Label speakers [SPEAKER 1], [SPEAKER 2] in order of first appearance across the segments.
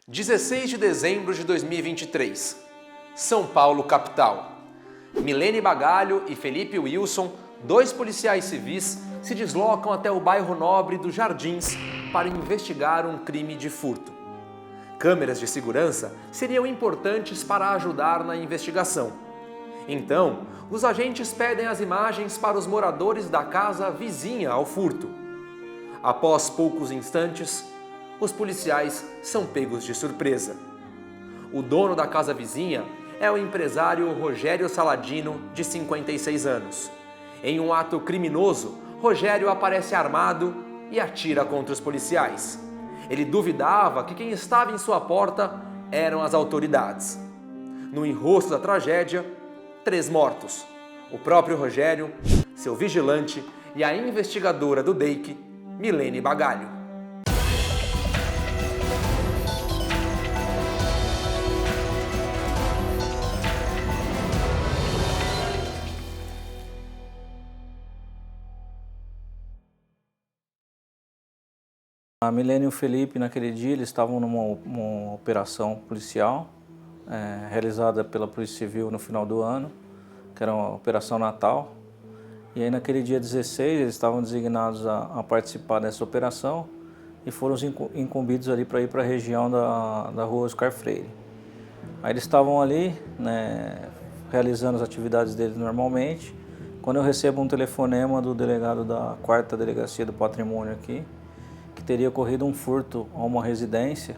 [SPEAKER 1] 16 de dezembro de 2023, São Paulo, capital. Milene Bagalho e Felipe Wilson, dois policiais civis, se deslocam até o bairro nobre dos Jardins para investigar um crime de furto. Câmeras de segurança seriam importantes para ajudar na investigação. Então, os agentes pedem as imagens para os moradores da casa vizinha ao furto. Após poucos instantes, os policiais são pegos de surpresa. O dono da casa vizinha é o empresário Rogério Saladino, de 56 anos. Em um ato criminoso, Rogério aparece armado e atira contra os policiais. Ele duvidava que quem estava em sua porta eram as autoridades. No enrosto da tragédia, 3 mortos: o próprio Rogério, seu vigilante e a investigadora do DEIC, Milene Bagalho.
[SPEAKER 2] A Milene e o Felipe, naquele dia, eles estavam numa operação policial realizada pela Polícia Civil no final do ano, que era uma Operação Natal. E aí, naquele dia 16, eles estavam designados a participar dessa operação e foram incumbidos ali para ir para a região da Rua Oscar Freire. Aí eles estavam ali, né, realizando as atividades deles normalmente, quando eu recebo um telefonema do delegado da 4ª Delegacia do Patrimônio aqui, que teria ocorrido um furto a uma residência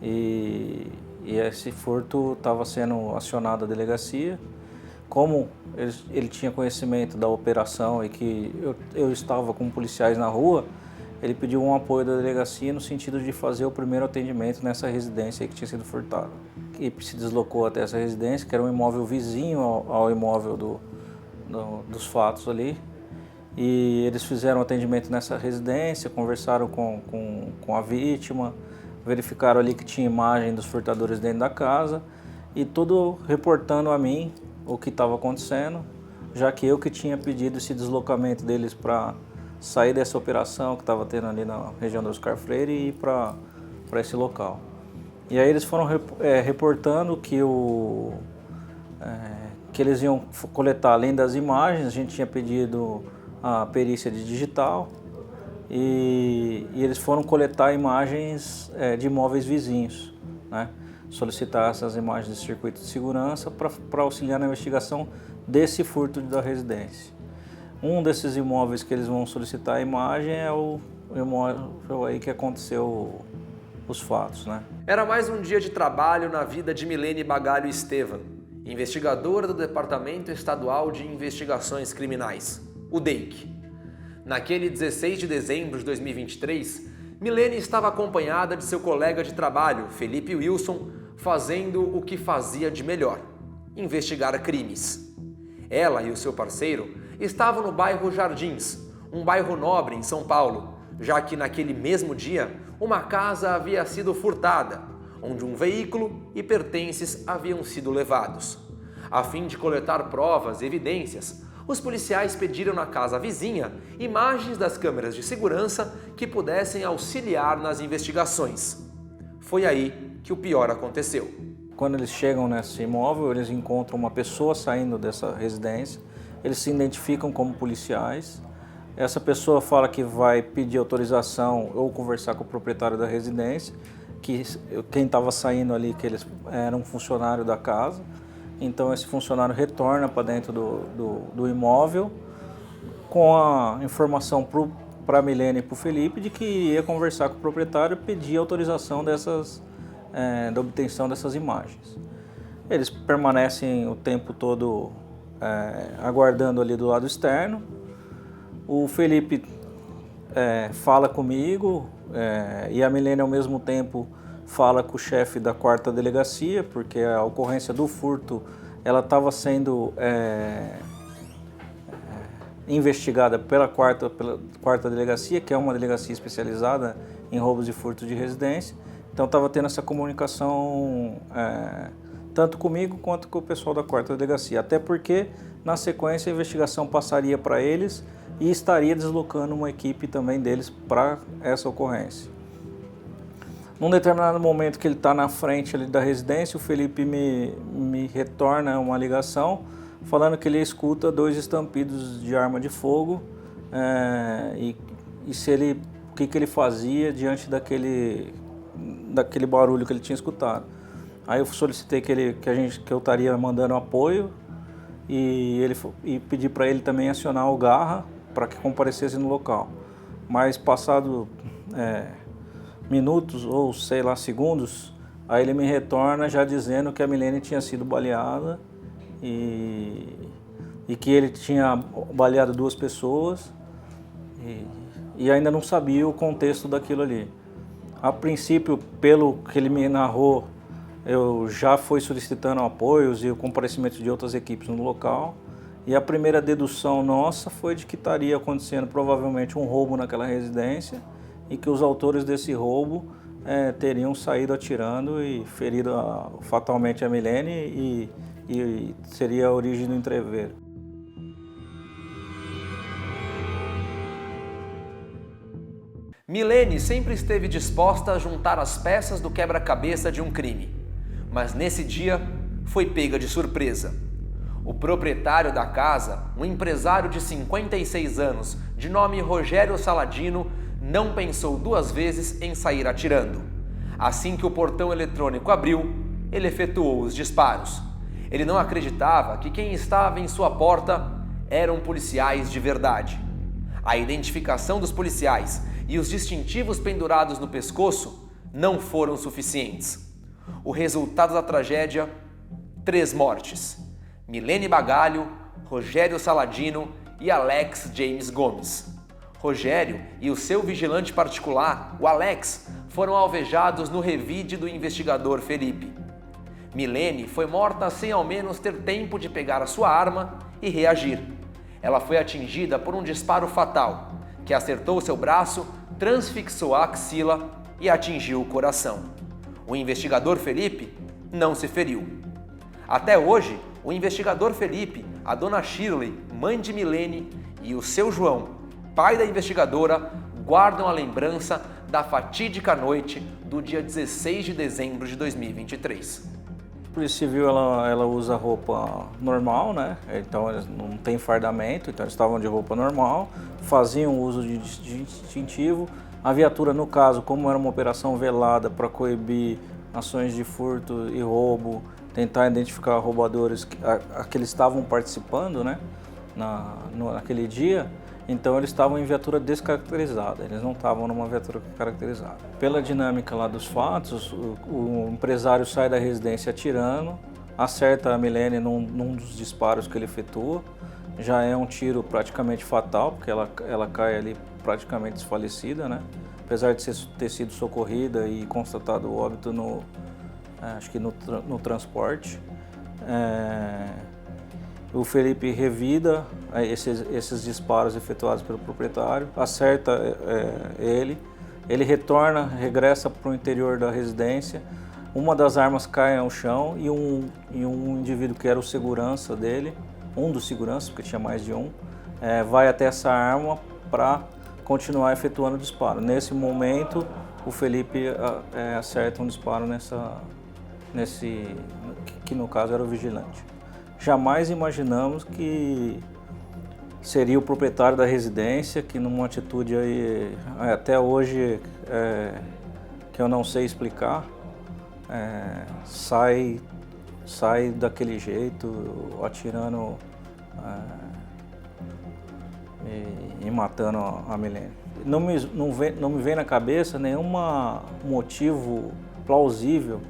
[SPEAKER 2] e esse furto estava sendo acionado à delegacia. Como ele tinha conhecimento da operação e que eu estava com policiais na rua, ele pediu um apoio da delegacia no sentido de fazer o primeiro atendimento nessa residência que tinha sido furtada. E se deslocou até essa residência, que era um imóvel vizinho ao imóvel dos fatos ali. E eles fizeram atendimento nessa residência, conversaram com a vítima, verificaram ali que tinha imagem dos furtadores dentro da casa e tudo reportando a mim o que estava acontecendo, já que eu que tinha pedido esse deslocamento deles para sair dessa operação que estava tendo ali na região do Oscar Freire e ir para esse local. E aí eles foram reportando que eles iam coletar, além das imagens, a gente tinha pedido a perícia de digital e eles foram coletar imagens de imóveis vizinhos, né? Solicitar essas imagens de circuito de segurança para auxiliar na investigação desse furto da residência. Um desses imóveis que eles vão solicitar a imagem é o imóvel aí que aconteceu os fatos, né?
[SPEAKER 1] Era mais um dia de trabalho na vida de Milene Bagalho Estevam, investigadora do Departamento Estadual de Investigações Criminais, o DEIC. Naquele 16 de dezembro de 2023, Milene estava acompanhada de seu colega de trabalho, Felipe Wilson, fazendo o que fazia de melhor: investigar crimes. Ela e o seu parceiro estavam no bairro Jardins, um bairro nobre em São Paulo, já que naquele mesmo dia uma casa havia sido furtada, onde um veículo e pertences haviam sido levados. A fim de coletar provas e evidências, os policiais pediram na casa vizinha imagens das câmeras de segurança que pudessem auxiliar nas investigações. Foi aí que o pior aconteceu.
[SPEAKER 2] Quando eles chegam nesse imóvel, eles encontram uma pessoa saindo dessa residência, eles se identificam como policiais. Essa pessoa fala que vai pedir autorização ou conversar com o proprietário da residência, que quem estava saindo ali, que eles eram um funcionário da casa. Então esse funcionário retorna para dentro do imóvel com a informação para a Milene e para o Felipe de que ia conversar com o proprietário e pedir autorização da obtenção dessas imagens. Eles permanecem o tempo todo aguardando ali do lado externo. O Felipe fala comigo e a Milene ao mesmo tempo fala com o chefe da 4ª Delegacia, porque a ocorrência do furto ela estava sendo investigada pela 4ª Delegacia, que é uma delegacia especializada em roubos e furtos de residência. Então estava tendo essa comunicação tanto comigo quanto com o pessoal da 4ª Delegacia, até porque na sequência a investigação passaria para eles e estaria deslocando uma equipe também deles para essa ocorrência. Num determinado momento que ele está na frente ali da residência, o Felipe me retorna uma ligação falando que ele escuta 2 estampidos de arma de fogo e se ele, o que ele fazia diante daquele barulho que ele tinha escutado. Aí eu solicitei que eu estaria mandando apoio e pedi para ele também acionar o Garra para que comparecesse no local. Mas passado minutos ou sei lá segundos, aí ele me retorna já dizendo que a Milene tinha sido baleada e que ele tinha baleado 2 pessoas e ainda não sabia o contexto daquilo ali. A princípio, pelo que ele me narrou, eu já fui solicitando apoios e o comparecimento de outras equipes no local. E a primeira dedução nossa foi de que estaria acontecendo provavelmente um roubo naquela residência e que os autores desse roubo teriam saído atirando e ferido fatalmente a Milene e seria a origem do entreveiro.
[SPEAKER 1] Milene sempre esteve disposta a juntar as peças do quebra-cabeça de um crime, mas nesse dia foi pega de surpresa. O proprietário da casa, um empresário de 56 anos, de nome Rogério Saladino, não pensou 2 vezes em sair atirando. Assim que o portão eletrônico abriu, ele efetuou os disparos. Ele não acreditava que quem estava em sua porta eram policiais de verdade. A identificação dos policiais e os distintivos pendurados no pescoço não foram suficientes. O resultado da tragédia: 3 mortes. Milene Bagalho, Rogério Saladino e Alex James Gomes. Rogério e o seu vigilante particular, o Alex, foram alvejados no revide do investigador Felipe. Milene foi morta sem ao menos ter tempo de pegar a sua arma e reagir. Ela foi atingida por um disparo fatal, que acertou seu braço, transfixou a axila e atingiu o coração. O investigador Felipe não se feriu. Até hoje, o investigador Felipe, a dona Shirley, mãe de Milene, e o seu João, pai da investigadora, guardam a lembrança da fatídica noite do dia 16 de dezembro de 2023.
[SPEAKER 2] A Polícia Civil ela usa roupa normal, né? Então eles não tem fardamento, então eles estavam de roupa normal, faziam uso de distintivo. A viatura, no caso, como era uma operação velada para coibir ações de furto e roubo, tentar identificar roubadores que eles estavam participando, né? Naquele dia, então eles estavam em viatura descaracterizada, eles não estavam numa viatura caracterizada. Pela dinâmica lá dos fatos, o empresário sai da residência atirando, acerta a Milene num dos disparos que ele efetua, já é um tiro praticamente fatal, porque ela cai ali praticamente desfalecida, né? Apesar de ter sido socorrida e constatado o óbito acho que no transporte. O Felipe revida esses disparos efetuados pelo proprietário, acerta ele retorna, regressa para o interior da residência. Uma das armas cai ao chão e um indivíduo que era o segurança dele, um dos seguranças, porque tinha mais de um, vai até essa arma para continuar efetuando o disparo. Nesse momento, o Felipe acerta um disparo que no caso era o vigilante. Jamais imaginamos que seria o proprietário da residência, que numa atitude aí, até hoje que eu não sei explicar, sai daquele jeito, atirando e matando a Milene. Não me vem na cabeça nenhum motivo plausível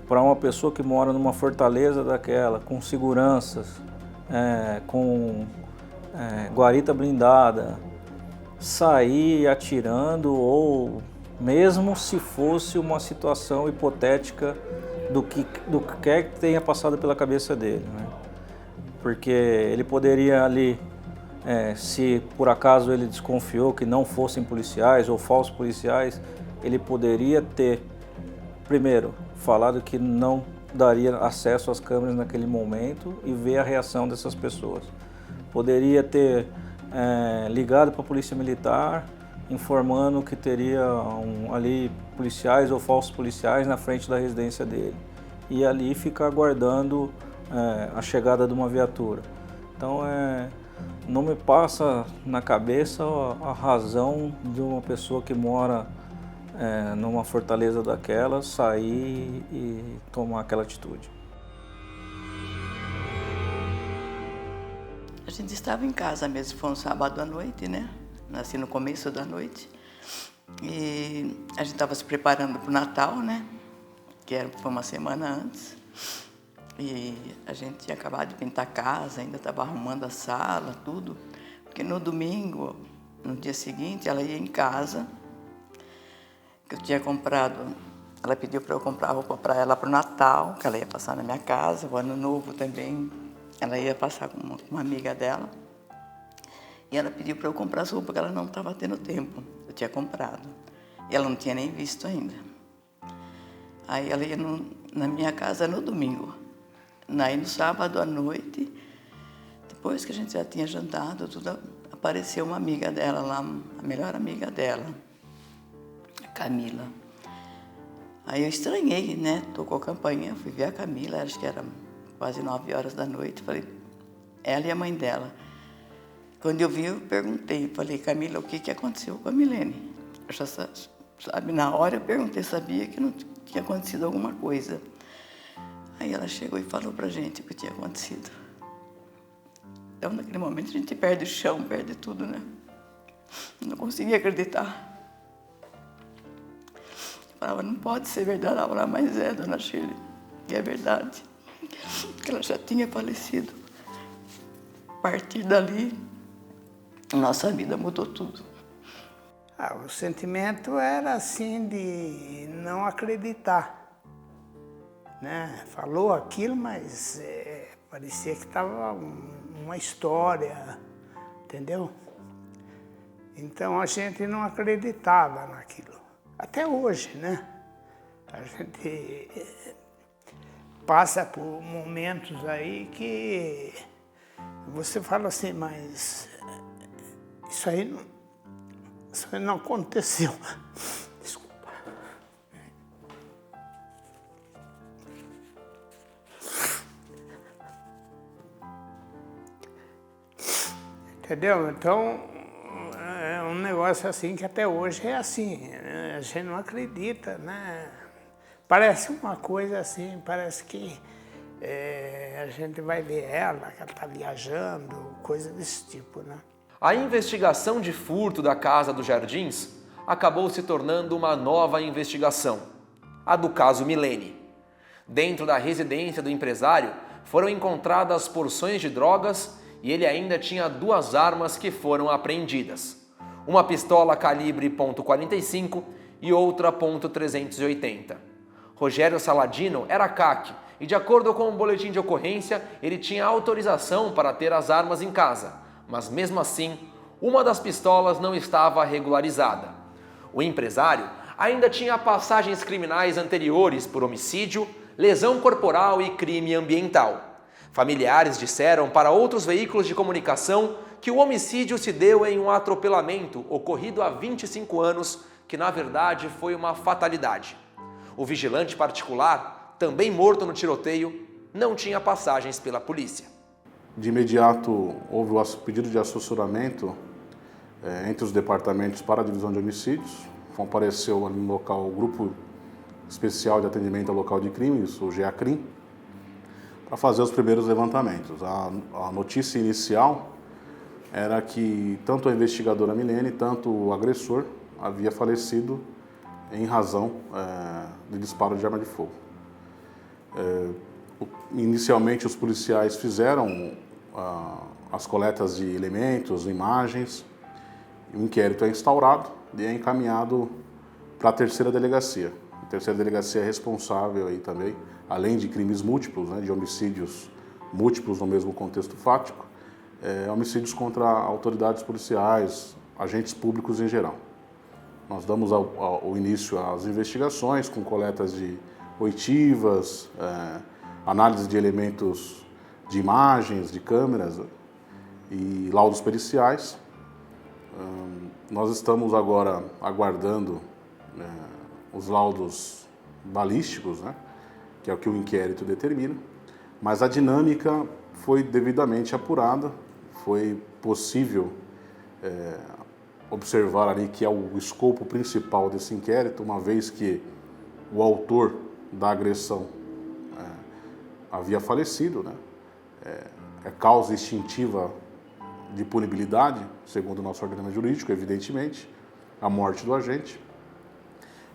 [SPEAKER 2] para uma pessoa que mora numa fortaleza daquela, com seguranças, com guarita blindada, sair atirando, ou mesmo se fosse uma situação hipotética do que quer que tenha passado pela cabeça dele, né? Porque ele poderia ali, se por acaso ele desconfiou que não fossem policiais ou falsos policiais, ele poderia ter, primeiro, falado que não daria acesso às câmeras naquele momento e ver a reação dessas pessoas. Poderia ter ligado para a Polícia Militar, informando que teria ali policiais ou falsos policiais na frente da residência dele. E ali fica aguardando a chegada de uma viatura. Então não me passa na cabeça a razão de uma pessoa que mora numa fortaleza daquela sair e tomar aquela atitude.
[SPEAKER 3] A gente estava em casa mesmo, foi um sábado à noite, né? Assim, no começo da noite. E a gente estava se preparando para o Natal, né? Foi uma semana antes. E a gente tinha acabado de pintar a casa, ainda estava arrumando a sala, tudo. Porque no domingo, no dia seguinte, ela ia em casa, que eu tinha comprado. Ela pediu para eu comprar roupa para ela para o Natal, que ela ia passar na minha casa, o Ano Novo também. Ela ia passar com uma amiga dela. E ela pediu para eu comprar as roupas, que ela não estava tendo tempo. Eu tinha comprado. E ela não tinha nem visto ainda. Aí ela ia na minha casa no domingo. Aí no sábado à noite, depois que a gente já tinha jantado, tudo, apareceu uma amiga dela lá, a melhor amiga dela, a Camila. Aí eu estranhei, né? Tocou a campainha, fui ver a Camila, acho que era quase 9 horas da noite. Falei, ela e a mãe dela. Quando eu vi, eu perguntei, falei, Camila, o que aconteceu com a Milene? Eu já sabe, na hora eu perguntei, sabia que não tinha acontecido alguma coisa. Aí ela chegou e falou pra gente o que tinha acontecido. Então, naquele momento, a gente perde o chão, perde tudo, né? Não conseguia acreditar. Eu falava, não pode ser verdade. Ela falava, mas dona Shirley, e é verdade. Que ela já tinha falecido. A partir dali, nossa vida mudou tudo.
[SPEAKER 4] O sentimento era assim de não acreditar, né? Falou aquilo, mas parecia que estava uma história, entendeu? Então a gente não acreditava naquilo. Até hoje, né? A gente passa por momentos aí que você fala assim, mas isso aí não aconteceu. Desculpa. Entendeu? Então, é um negócio assim que até hoje é assim. A gente não acredita, né? Parece uma coisa assim, parece que a gente vai ver ela, que ela está viajando, coisa desse tipo, né?
[SPEAKER 1] A investigação de furto da Casa dos Jardins acabou se tornando uma nova investigação, a do caso Milene. Dentro da residência do empresário foram encontradas porções de drogas e ele ainda tinha 2 armas que foram apreendidas. Uma pistola calibre .45 e outra .380. Rogério Saladino era CAC e, de acordo com o boletim de ocorrência, ele tinha autorização para ter as armas em casa, mas mesmo assim, uma das pistolas não estava regularizada. O empresário ainda tinha passagens criminais anteriores por homicídio, lesão corporal e crime ambiental. Familiares disseram para outros veículos de comunicação que o homicídio se deu em um atropelamento ocorrido há 25 anos, que na verdade foi uma fatalidade. O vigilante particular, também morto no tiroteio, não tinha passagens pela polícia.
[SPEAKER 5] De imediato, houve o pedido de assessoramento entre os departamentos para a divisão de homicídios. Compareceu ali no local o Grupo Especial de Atendimento ao Local de Crimes, o GEACRIM, para fazer os primeiros levantamentos. A notícia inicial era que tanto a investigadora Milene, tanto o agressor havia falecido em razão de disparo de arma de fogo. Inicialmente, os policiais fizeram as coletas de elementos, imagens, o inquérito é instaurado e é encaminhado para a terceira delegacia. A terceira delegacia é responsável aí também, além de crimes múltiplos, né, de homicídios múltiplos no mesmo contexto fático, homicídios contra autoridades policiais, agentes públicos em geral. Nós damos o início às investigações com coletas de oitivas, análise de elementos de imagens, de câmeras e laudos periciais. Nós estamos agora aguardando os laudos balísticos, né, que é o que o inquérito determina, mas a dinâmica foi devidamente apurada, foi possível observar ali que é o escopo principal desse inquérito, uma vez que o autor da agressão havia falecido, né, é causa extintiva de punibilidade, segundo o nosso ordenamento jurídico, evidentemente, a morte do agente.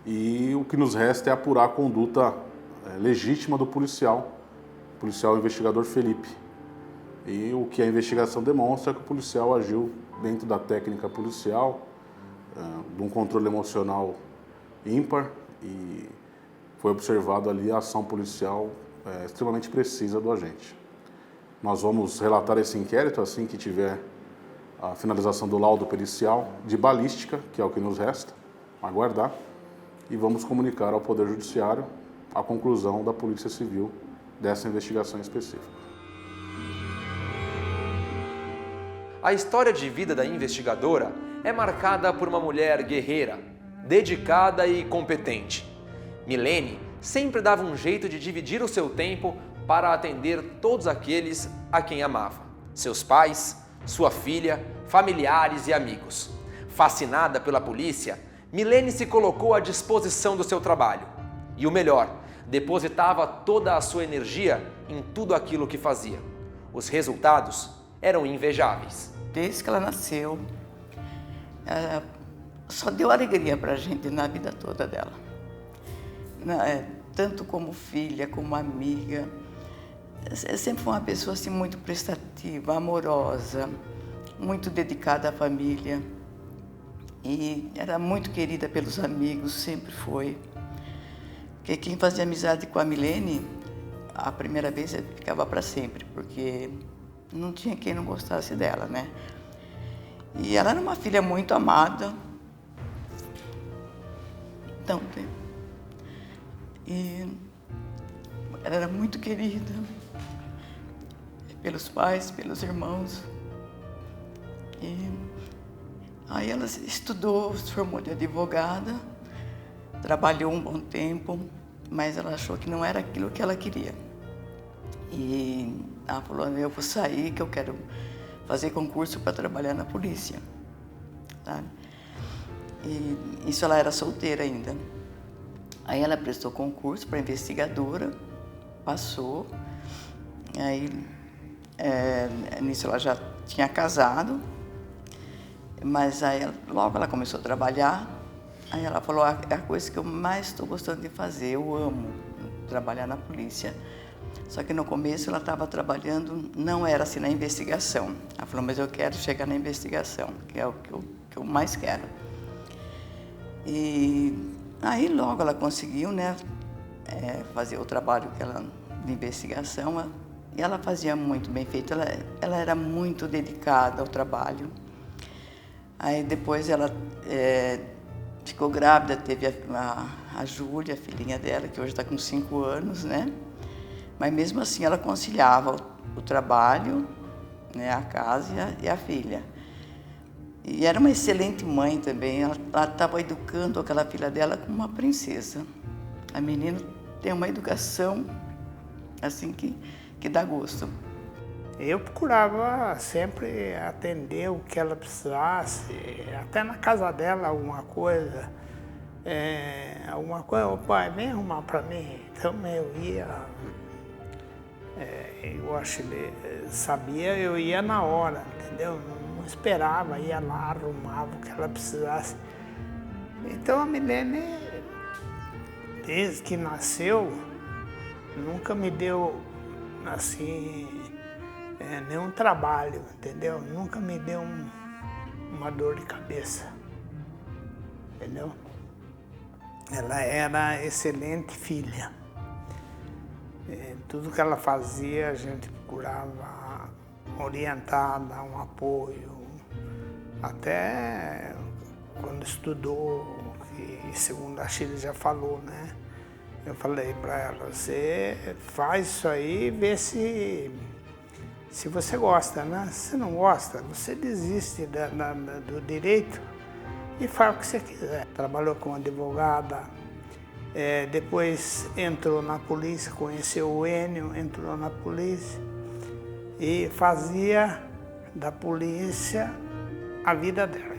[SPEAKER 5] E o que nos resta é apurar a conduta legítima do policial investigador Felipe. E o que a investigação demonstra é que o policial agiu dentro da técnica policial, de um controle emocional ímpar, e foi observado ali a ação policial extremamente precisa do agente. Nós vamos relatar esse inquérito assim que tiver a finalização do laudo pericial de balística, que é o que nos resta, aguardar, e vamos comunicar ao Poder Judiciário a conclusão da Polícia Civil dessa investigação específica.
[SPEAKER 1] A história de vida da investigadora é marcada por uma mulher guerreira, dedicada e competente. Milene sempre dava um jeito de dividir o seu tempo para atender todos aqueles a quem amava. Seus pais, sua filha, familiares e amigos. Fascinada pela polícia, Milene se colocou à disposição do seu trabalho. E o melhor, depositava toda a sua energia em tudo aquilo que fazia. Os resultados eram invejáveis.
[SPEAKER 3] Desde que ela nasceu, ela só deu alegria para a gente na vida toda dela. Tanto como filha, como amiga. Sempre foi uma pessoa assim, muito prestativa, amorosa, muito dedicada à família. E era muito querida pelos amigos, sempre foi. Porque quem fazia amizade com a Milene, a primeira vez ficava para sempre, porque não tinha quem não gostasse dela, né? E ela era uma filha muito amada. Então, e ela era muito querida pelos pais, pelos irmãos. E aí ela estudou, se formou de advogada, trabalhou um bom tempo, mas ela achou que não era aquilo que ela queria. E ela falou, eu vou sair, que eu quero fazer concurso para trabalhar na polícia. Sabe? E isso ela era solteira ainda. Aí ela prestou concurso para investigadora, passou. Aí, nisso ela já tinha casado, mas aí logo ela começou a trabalhar. Aí ela falou, é a coisa que eu mais estou gostando de fazer, eu amo trabalhar na polícia. Só que no começo ela estava trabalhando, não era assim na investigação. Ela falou, mas eu quero chegar na investigação, que é o que eu mais quero. E aí logo ela conseguiu, né, fazer o trabalho de investigação, e ela fazia muito bem feito, ela era muito dedicada ao trabalho. Aí depois ela ficou grávida, teve a Júlia, a filhinha dela, que hoje está com 5 anos, né? Mas mesmo assim ela conciliava o trabalho, né, a casa e a filha. E era uma excelente mãe também, ela estava educando aquela filha dela como uma princesa. A menina tem uma educação assim que dá gosto.
[SPEAKER 4] Eu procurava sempre atender o que ela precisasse, até na casa dela alguma coisa, ô pai, vem arrumar para mim. Então eu ia, eu acho que ele sabia, eu ia na hora, entendeu? Não esperava, ia lá, arrumava o que ela precisasse. Então a Milene, desde que nasceu, nunca me deu assim, nenhum trabalho, entendeu? Nunca me deu uma dor de cabeça, entendeu? Ela era excelente filha. Tudo que ela fazia, a gente procurava orientar, dar um apoio. Até quando estudou, que segundo a Chile já falou, né? Eu falei para ela, você faz isso aí e vê se você gosta, né? Se você não gosta, você desiste do direito e faz o que você quiser. Trabalhou como advogada, Depois entrou na polícia, conheceu o Enio, entrou na polícia e fazia da polícia a vida dela.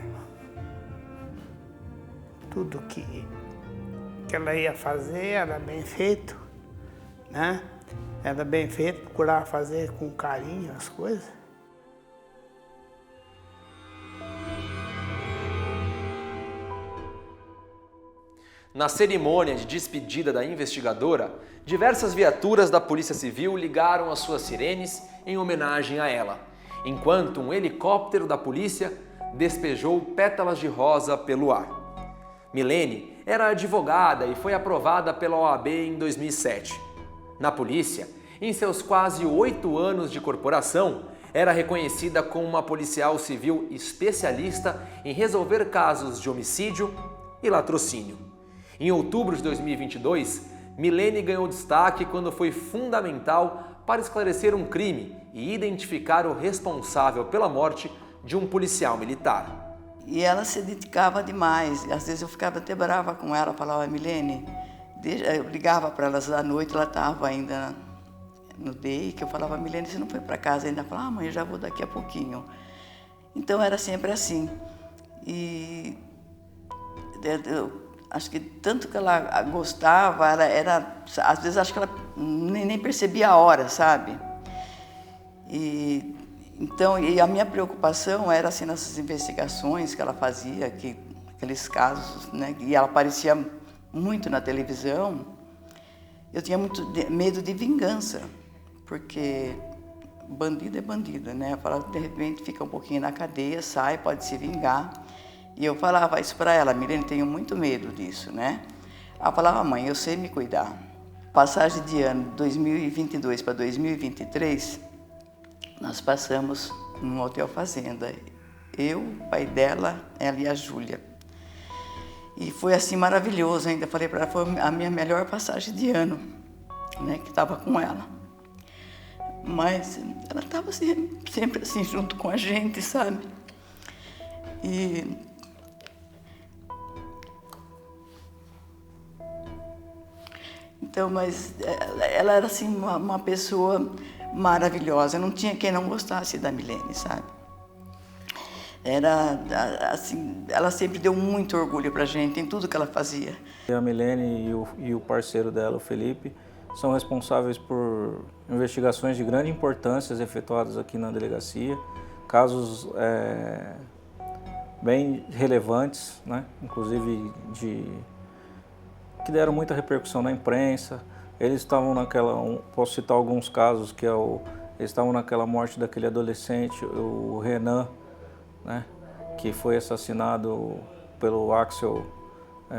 [SPEAKER 4] Tudo que ela ia fazer era bem feito, né? Era bem feito, procurava fazer com carinho as coisas.
[SPEAKER 1] Na cerimônia de despedida da investigadora, diversas viaturas da Polícia Civil ligaram as suas sirenes em homenagem a ela, enquanto um helicóptero da polícia despejou pétalas de rosa pelo ar. Milene era advogada e foi aprovada pela OAB em 2007. Na polícia, em seus quase 8 anos de corporação, era reconhecida como uma policial civil especialista em resolver casos de homicídio e latrocínio. Em outubro de 2022, Milene ganhou destaque quando foi fundamental para esclarecer um crime e identificar o responsável pela morte de um policial militar.
[SPEAKER 3] E ela se dedicava demais. Às vezes eu ficava até brava com ela, falava, Milene, eu ligava para elas à noite, ela estava ainda no DEI, que eu falava, Milene, você não foi para casa ainda? Ela falava, mãe, eu já vou daqui a pouquinho. Então era sempre assim. E eu acho que tanto que ela gostava, às vezes acho que ela nem percebia a hora, sabe? Então, a minha preocupação era assim nessas investigações que ela fazia, aqueles casos, né? E ela aparecia muito na televisão. Eu tinha muito medo de vingança, porque bandido é bandido, né? Eu falava, de repente fica um pouquinho na cadeia, sai, pode se vingar. E eu falava isso para ela, Milene, tenho muito medo disso, né? Ela falava, mãe, eu sei me cuidar. Passagem de ano 2022 para 2023, nós passamos num hotel fazenda. Eu, o pai dela, ela e a Júlia. E foi assim maravilhoso, ainda falei para ela, foi a minha melhor passagem de ano, né? Que estava com ela. Mas ela estava sempre assim, junto com a gente, sabe? Então, mas ela era assim uma pessoa maravilhosa. Não tinha quem não gostasse da Milene, sabe? Era assim, ela sempre deu muito orgulho pra gente em tudo que ela fazia.
[SPEAKER 2] A Milene e o parceiro dela, o Felipe, são responsáveis por investigações de grande importância efetuadas aqui na delegacia, casos bem relevantes, né? Inclusive que deram muita repercussão na imprensa. Eles estavam posso citar alguns casos, eles estavam naquela morte daquele adolescente, o Renan, né, que foi assassinado pelo Axel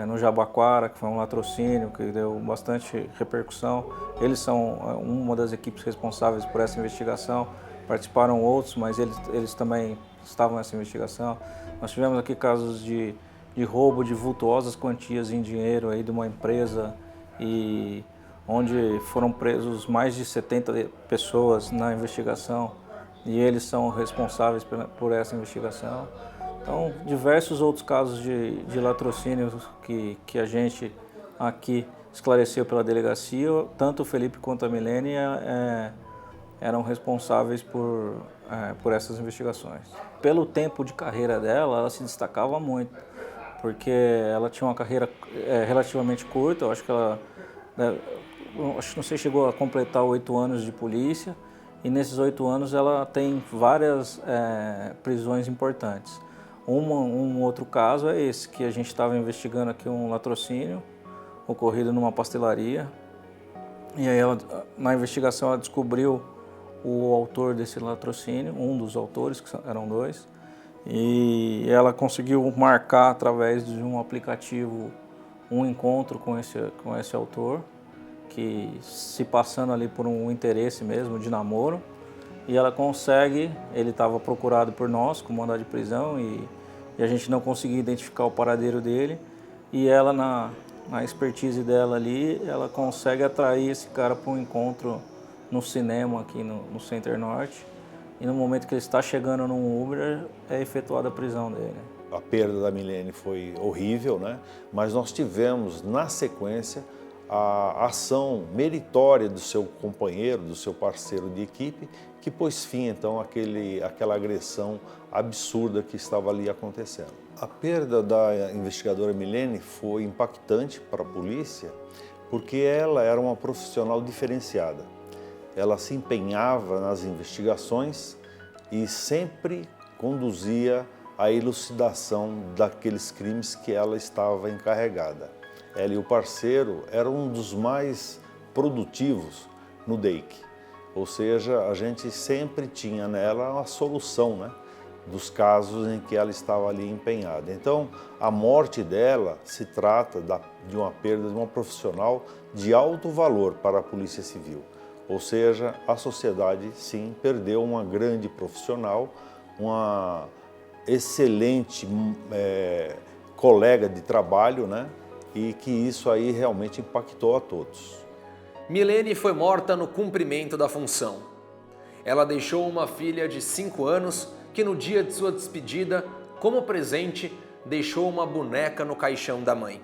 [SPEAKER 2] no Jabaquara, que foi um latrocínio, que deu bastante repercussão. Eles são uma das equipes responsáveis por essa investigação. Participaram outros, mas eles também estavam nessa investigação. Nós tivemos aqui casos de roubo de vultuosas quantias em dinheiro aí de uma empresa, e onde foram presos mais de 70 pessoas na investigação, e eles são responsáveis por essa investigação. Então, diversos outros casos de latrocínio que a gente aqui esclareceu pela delegacia, tanto o Felipe quanto a Milene eram responsáveis por essas investigações. Pelo tempo de carreira dela, ela se destacava muito, porque ela tinha uma carreira relativamente curta. Eu acho que ela, não sei se chegou a completar 8 anos de polícia, e nesses 8 anos ela tem várias prisões importantes. Um outro caso é esse, que a gente estava investigando aqui, um latrocínio ocorrido numa pastelaria, e aí na investigação ela descobriu o autor desse latrocínio, um dos autores, que eram 2, e ela conseguiu marcar através de um aplicativo um encontro com esse autor, que se passando ali por um interesse mesmo de namoro, e ela consegue, ele estava procurado por nós com mandado de prisão, e a gente não conseguia identificar o paradeiro dele, e ela na expertise dela ali, ela consegue atrair esse cara para um encontro no cinema aqui no Center Norte, e no momento que ele está chegando num Uber, é efetuada a prisão dele.
[SPEAKER 6] a perda da Milene foi horrível, né? Mas nós tivemos, na sequência, a ação meritória do seu companheiro, do seu parceiro de equipe, que pôs fim, então, àquela agressão absurda que estava ali acontecendo. A perda da investigadora Milene foi impactante para a polícia, porque ela era uma profissional diferenciada. Ela se empenhava nas investigações e sempre conduzia à elucidação daqueles crimes que ela estava encarregada. Ela e o parceiro eram um dos mais produtivos no DEIC, ou seja, a gente sempre tinha nela a solução, né, dos casos em que ela estava ali empenhada. Então, a morte dela se trata de uma perda de uma profissional de alto valor para a Polícia Civil, ou seja, a sociedade, sim, perdeu uma grande profissional, uma excelente colega de trabalho, né? E que isso aí realmente impactou a todos.
[SPEAKER 1] Milene foi morta no cumprimento da função. Ela deixou uma filha de 5 anos que no dia de sua despedida, como presente, deixou uma boneca no caixão da mãe.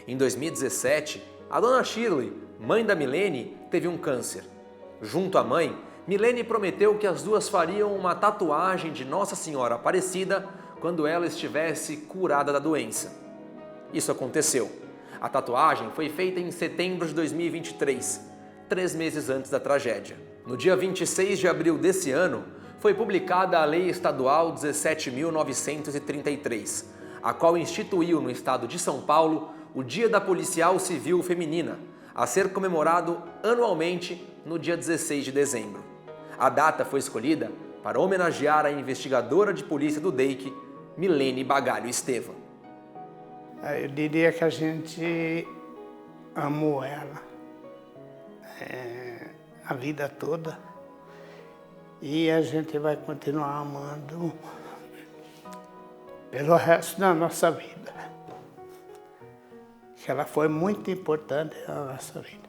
[SPEAKER 1] Em 2017, a dona Shirley, mãe da Milene, teve um câncer. Junto à mãe, Milene prometeu que as duas fariam uma tatuagem de Nossa Senhora Aparecida quando ela estivesse curada da doença. Isso aconteceu. A tatuagem foi feita em setembro de 2023, 3 meses antes da tragédia. No dia 26 de abril desse ano, foi publicada a Lei Estadual 17.933, a qual instituiu no estado de São Paulo o Dia da Policial Civil Feminina, a ser comemorado anualmente no dia 16 de dezembro. A data foi escolhida para homenagear a investigadora de polícia do DEIC, Milene Bagalho Estevam.
[SPEAKER 4] Eu diria que a gente amou ela a vida toda e a gente vai continuar amando pelo resto da nossa vida. Que ela foi muito importante na nossa vida.